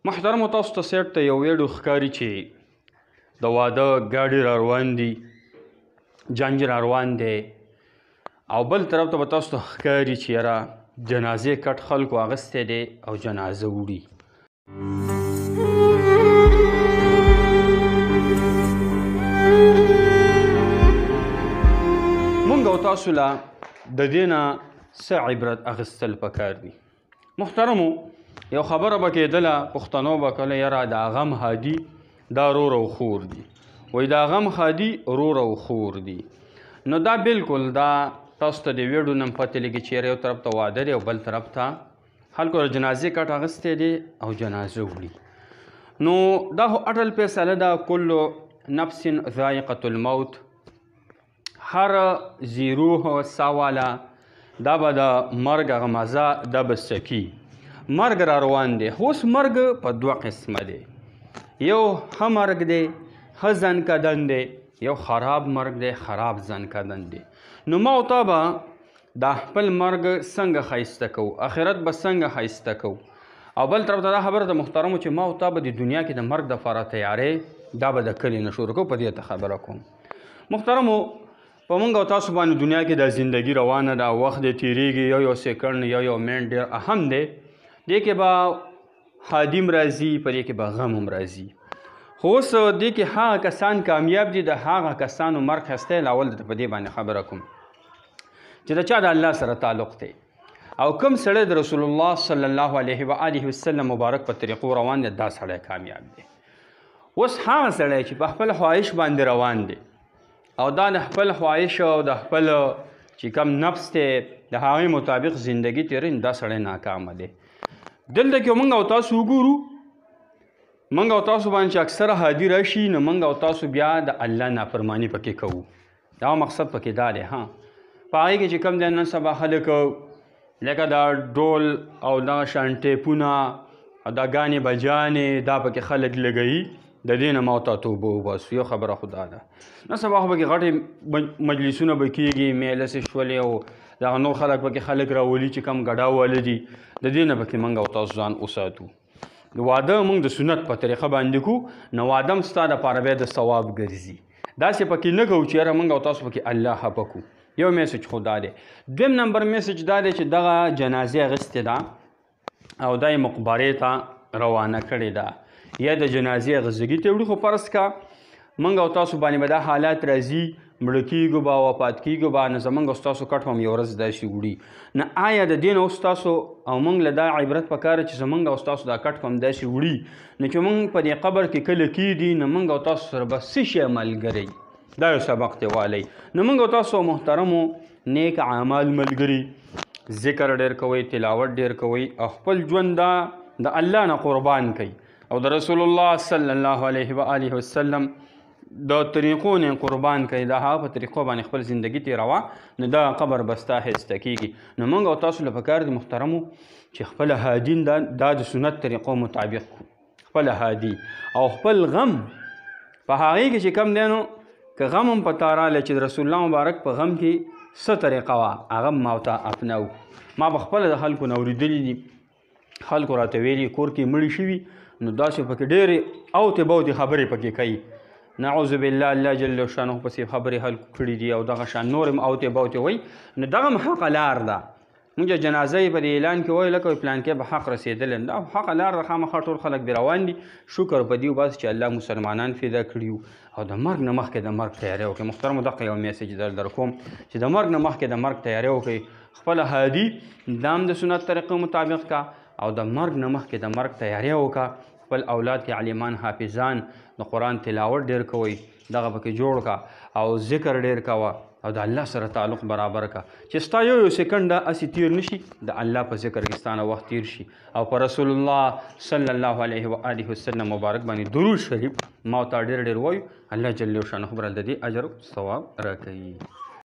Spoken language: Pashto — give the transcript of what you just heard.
محترمو تاسو ته سیټ ته یو ویډیو ښکاري چې د واده ګاډي را روان دي، جنج را روان دی، او بل طرف ته به تاسو ته ښکاري چې یاره جنازې کټ خلکو اغوستی دی او جنازه وړي. مونږ او تاسو له د دې نه څه عبرت اخیستل پکار دي. محترمو یو خبره به کېدله، پښتنو به کله یاره دا غم هادي دا رور او خور دي، وایي دا غم هادي رور او خور دي. نو دا بالکل دا تاسو ته د ویډیو نه پته لګي چې یو طرف ته واده دی او بل طرف ته خلکو د جنازې کټ اخیستی دی او جنازه وړي. نو دا خو اټل فیصله ده، کل نفس ذائقة الموت، هر زیروح ساواله دا به د مرګ هغه مزه دا به سکي. مرګ را روان دی. اوس مرګ په دوه قسمه دی، یو ښه مرګ دی، ښه ځنکدن دی، یو خراب مرګ دی، خراب ځنکدن دی. نو ما او تا به دا خپل مرګ څنګه ښایسته کوو، آخرت به څنګه ښایسته کوو، او بل طرف ته دا خبره د محترمو چې ما او تا به د دنیا کې د مرګ دپاره تیارې دا به د کلي نه شروع کوو. په دې ته خبره کوم. محترمو په مونږ او تاسو باندې دنیا کې دا زندگی روانه ده، وخت دې تیریږي، یو سیکنډ یو منټ ډېر اهم دی. دې کې به حادیم راځي، په دې کې به غم هم راځي. خو اوس دې کې هغه کسان کامیاب دي، د هغه کسانو مرګ ښایسته. اول درته په دې باندې خبره کوم چې د چا د الله سره تعلق دی او کوم سړی د رسول الله صلی الله علیه و آله وسلم مبارک په طریقو روان دی، دا سړی کامیاب دی. اوس هغه سړی چې په خپل خواهش باندې روان دی او دا د خپل خواهش او د خپل چې کم نفس دی د هغې مطابق زندگی تیروي، دا سړی ناکامه دی. دلته کې موږ او تاسو وګورو، موږ او تاسو باندې چې اکثره هادي راشي، نو موږ او تاسو بیا د الله نافرماني پکې کوو. دا مقصد پکې دا دی. په هغې کې چې کوم دی نن سبا خلک لکه دا ډول او دغه شان ټیپونه او دا ګانې بجانې دا پکې خلک لګوي، د دې نه ما او تا توبه وباسو. یو خبره خو دا ده، نن سبا خو پکې غټې مجلسونه به کېږي، میلسې شولې او دغه نور خلک پکې خلک راولي چې کم ګډا واله دي. د دې نه پکې موږ او تاسو ځان وساتو. واده موږ د سنت په طریقه باندې کوو، نو واده هم ستا دپاره بیا د ثواب ګرځي. داسې پکې نه کوو چې یاره موږ او تاسو پکې الله خفه کړو. یو میسج خو دا دی. دویم نمبر میسج دا دی چې دغه جنازې اخیستې ده او دا یې مقبرې ته روانه کړې ده یا د جنازې غزګي ته وړي. خو فرض کا موږ او تاسو باندې به دا حالات راځي، مړه کېږو به، وفات کېږو به، نو زموږ او ستاسو کټ هم یو ورځ داسې وړي. نه آیا د دې نه اوس تاسو او موږ له دا عبرت پکار چې زموږ او ستاسو دا کټ هم داسې وړي، نو چې موږ په دې قبر کې کله کېږدي نو موږ او تاسو سره به څه شی ملګری، دا یو سبق دی والی. نو موږ او تاسو محترمو نیک اعمال ملګري، ذکر ډېر کوئ، تلاوت ډېر کوئ، او خپل ژوند دا د الله نه قربان کوئ او د رسول الله صلی الله علیه و آله وسلم د طریقو نه قربان کوي، د هغه په طریقو باندې خپل زندگی تېروه، نو دا قبر به ستا ښایسته کېږي. نو موږ او تاسو له پکار دي محترمو چې خپله هادي دا د سنت طریقو مطابق کړو، خپله هادي او خپل غم په هغې کې چې کم دی نو که غم هم په تا راغلی چې د رسول الله مبارک په غم کې څه طریقه وه هغه ما ورته اپنو. ما به خپله د خلکو نه اورېدلي دي، خلکو راته ویلي کور کې مړي شوي نو داسې پکې ډېرې اوتې بوتې خبرې پکې کوي، نعوذ بالله، الله جل شانه پسې خبرې حل کړي دي او دغه شان نور هم اوتې بوتې وایي. نو دغه هم حقه لار ده. موږ جنازه یې په دې اعلان کې وایو لکه پلان کې به حق رسېدلی، دا حقه لار ده. خامخا ټول خلک دې روان دي. شکر په دې وباسي چې الله مسلمانان فدا کړي او د مرګ نه مخکې د مرګ تیاری وکړي. محترمو دغه یو میسج در کوم چې د مرګ نه مخکې د مرګ تیاری وکړي، خپله هادي دا هم د سنت طریقو مطابق کا او د مرګ نه مخکې د مرګ تیاری وکړه. خپل اولاد کې عالمان حافظان د قرآن تلاوت ډېر کوئ، دغه پکې جوړ کا او ذکر ډېر کوه او د الله سره تعلق برابر کا چې ستا یو سیکنډ هسې تیر نشي، د الله په ذکر کې ستا نه وخت تیر شي او په رسول الله صلی الله علیه و آله وسلم مبارک باندې درود شریف ما ورته ډېر ډېر وایو. الله جل شانه به د دې اجر او ثواب راکوي.